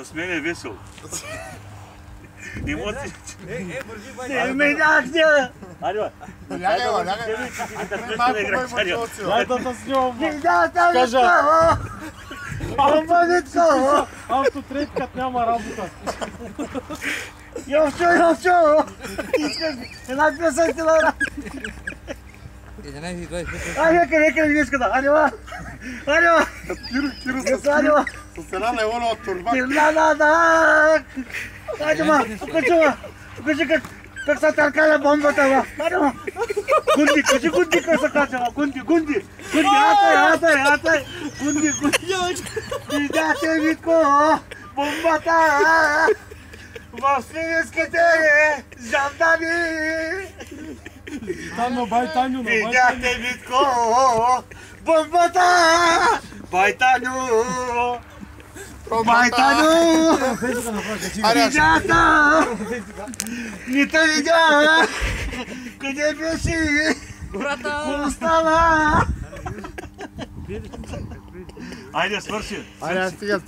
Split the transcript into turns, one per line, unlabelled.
С мен е весело. Емоции. Айде, бе.
Лягай.
Дай да снимам.
Кажа.
Автотреткът няма работа.
Йовчо! Една песен ти лара!
11:20.
Айде, не иска да. Айде,
Киро с една левола от турбак.
Айде, покажи как се търкаля бомбата, Айде, Гунди, кажи Гунди как се кача, Гунди, атай, Гунди. Видяте, Витко, бомбата в свинските жандани.
Таню, бай Таню,
Видяте, Витко, бомбата, Байтаню. Видята, не те видя, къде беше, какво стана?
Айде, свърши.
Айде, стига.